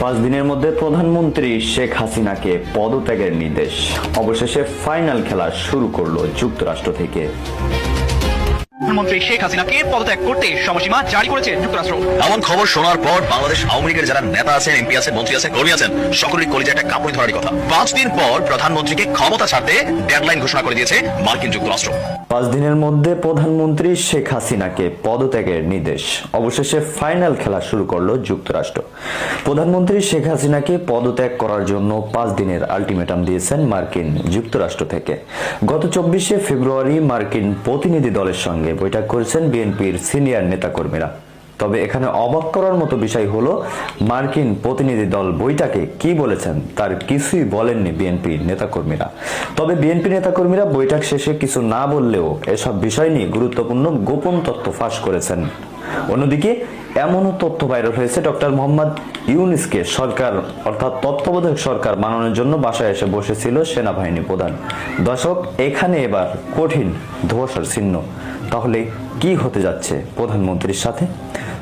5 দিনের মধ্যে প্রধানমন্ত্রী শেখ হাসিনাকে পদত্যাগের নির্দেশ। অবশেষে ফাইনাল খেলা শুরু করলো যুক্তরাষ্ট্র থেকে। প্রধানমন্ত্রী শেখ হাসিনাকে পদত্যাগ করতে সময়সীমা জারি করেছে যুক্তরাষ্ট্র। এমন খবর শোনার পর বাংলাদেশ আওয়ামী লীগের যারা নেতা আছেন, এমপি আছেন, মন্ত্রী আছেন, কর্মী আছেন, সকলেরই কলিজায় একটা কাঁপুনি ধরার কথা। 5 দিন পর প্রধানমন্ত্রীকে ক্ষমতা ছাড়তে ডেডলাইন ঘোষণা করে দিয়েছে মার্কিন যুক্তরাষ্ট্র। 5 দিনের মধ্যে প্রধানমন্ত্রী শেখ হাসিনাকে পদত্যাগের নির্দেশ। অবশেষে ফাইনাল খেলা শুরু করলো যুক্তরাষ্ট্র। প্রধানমন্ত্রী শেখ হাসিনাকে পদত্যাগ করার জন্য 5 দিনের আলটিমেটাম দিয়েছেন মার্কিন যুক্তরাষ্ট্র থেকে। গত 24শে ফেব্রুয়ারি মার্কিন প্রতিনিধি দলের সঙ্গে বৈঠক করেছেন বিএনপির সিনিয়র নেতাকর্মীরা। তবে এখানে অবাক করার মতো বিষয় হলো, মার্কিন প্রতিনিধি দল বৈঠকে কি বলেছেন তার কিছুই বলেননি বিএনপির নেতাকর্মীরা। তবে বিএনপি নেতাকর্মীরা বৈঠক শেষে কিছু না বললেও এসব বিষয় নিয়ে গুরুত্বপূর্ণ গোপন তথ্য ফাঁস করেছেন। অন্যদিকে এমনও তথ্য ভাইরাল হয়েছে, ডক্টর মোহাম্মদ ইউনূসকে সরকার অর্থাৎ তত্ত্বাবধায়ক সরকার বানানোর জন্য বাসায় এসে বসেছিল সেনাবাহিনী প্রধান। দর্শক, এখানে এবার কঠিন ধোঁয়াশার চিহ্ন। তাহলে কি হতে যাচ্ছে প্রধানমন্ত্রীর সাথে?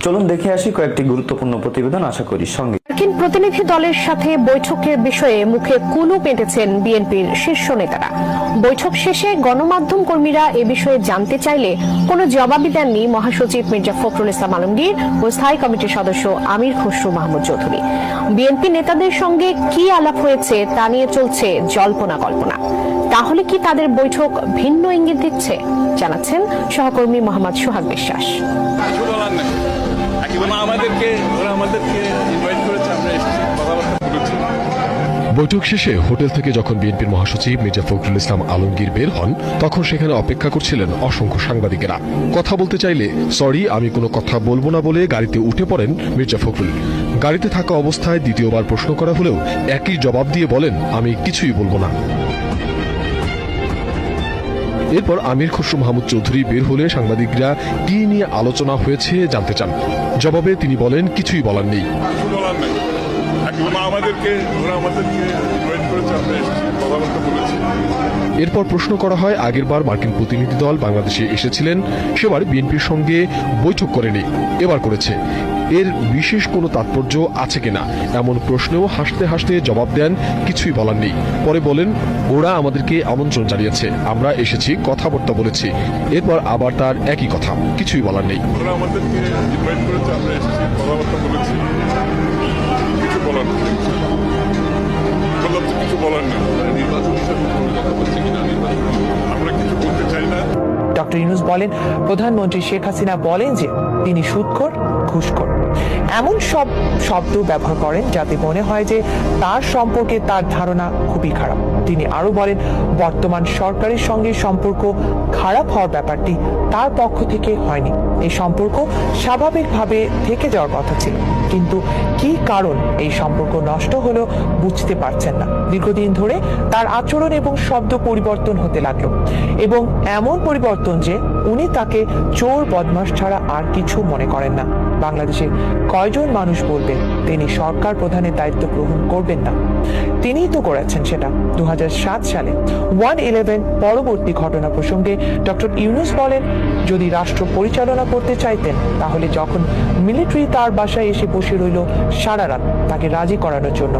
চলুন দেখে আসি কয়েকটি গুরুত্বপূর্ণ প্রতিবেদন, আশা করি সঙ্গে। মার্কিন প্রতিনিধি দলের সাথে বৈঠকের বিষয়ে মুখে কুলু পেটেছেন বিএনপির শীর্ষ নেতারা। বৈঠক শেষে গণমাধ্যম কর্মীরা এ বিষয়ে জানতে চাইলে কোনো জবাবই দেননি মহাসচিব মির্জা ফখরুল ইসলাম আলমগীর ও স্থায়ী কমিটির সদস্য আমির খসরু মাহমুদ চৌধুরী। বিএনপি নেতাদের সঙ্গে কি আলাপ হয়েছে তা নিয়ে চলছে জল্পনা কল্পনা। তাহলে কি তাদের বৈঠক ভিন্ন ইঙ্গিত দিচ্ছে? জানাচ্ছেন সহকর্মী মোহাম্মদ সোহাগ বিশ্বাস। বৈঠক শেষে হোটেল থেকে যখন বিএনপির মহাসচিব মির্জা ফখরুল ইসলাম আলমগীর বের হন, তখন সেখানে অপেক্ষা করছিলেন অসংখ্য সাংবাদিকেরা। কথা বলতে চাইলে সরি আমি কোনো কথা বলবো না বলে গাড়িতে উঠে পড়েন মির্জা ফখরুল। গাড়িতে থাকা অবস্থায় দ্বিতীয়বার প্রশ্ন করা হলেও একই জবাব দিয়ে বলেন, আমি কিছুই বলবো না। এরপর আমির খসরু মাহমুদ চৌধুরী বের হলে সাংবাদিকরা কি নিয়ে আলোচনা হয়েছে জানতে চান। জবাবে তিনি বলেন, কিছুই বলার নেই। এরপর প্রশ্ন করা হয়, আগেরবার মার্কিন প্রতিনিধি দল বাংলাদেশে এসেছিলেন, সেবার বিএনপির সঙ্গে বৈঠক করেনি, এবার করেছে। এর বিশেষ কোনো তাৎপর্য আছে কিনা এমন প্রশ্নেও হাসতে হাসতে জবাব দেন, কিছুই বলার নেই। পরে বলেন, ওরা আমাদেরকে আমন্ত্রণ জানিয়েছে, আমরা এসেছি, কথাবার্তা বলেছি। এরপর আবার তার একই কথা, কিছুই বলার নেই। ডক্টর ইউনূস বলেন, প্রধানমন্ত্রী শেখ হাসিনা বলেন যে তিনি সুদখোর, ঘুষখোর, এমন সব শব্দ ব্যবহার করেন যাতে মনে হয় যে তার সম্পর্কে তার ধারণা খুবই খারাপ। তিনি আরো বলেন, বর্তমান সরকারের সঙ্গে সম্পর্ক খারাপ হওয়ার ব্যাপারটি তার পক্ষ থেকে হয়নি। এই সম্পর্ক স্বাভাবিকভাবে থেকে যাওয়ার কথা ছিল, কিন্তু কি কারণ এই সম্পর্ক নষ্ট হলো বুঝতে পারছেন না। দীর্ঘদিন ধরে তার আচরণ এবং শব্দ পরিবর্তন হতে লাগলো, এবং এমন পরিবর্তন যে উনি তাকে চোর বদমাশ ছাড়া আর কিছু মনে করেন না। বাংলাদেশের কয়জন মানুষ বলবেন তিনি সরকার প্রধানের দায়িত্ব গ্রহণ করবেন না? তিনিই তো করেছেন সেটা 2007 সালে 1/11 পরবর্তী ঘটনা প্রসঙ্গে ডক্টর ইউনূস বলেন, যদি রাষ্ট্র পরিচালনা করতে চাইতেন তাহলে যখন মিলিটারি তার বাসায় এসে বসে রইল সারা রাত তাকে রাজি করানোর জন্য,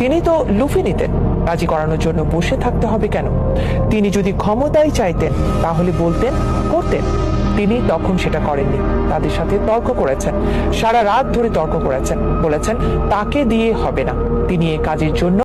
তিনি তো লুফে নিতেন। রাজি করানোর জন্য বসে থাকতে হবে কেন? তিনি যদি ক্ষমতায় চাইতেন তাহলে বলতেন, করতেন। তিনি তখন সেটা করেননি। তাদের সাথে তর্ক করেছেন, সারা রাত ধরে তর্ক করেছেন, বলেছেন তাকে দিয়ে হবে না, তিনি এই কাজের জন্য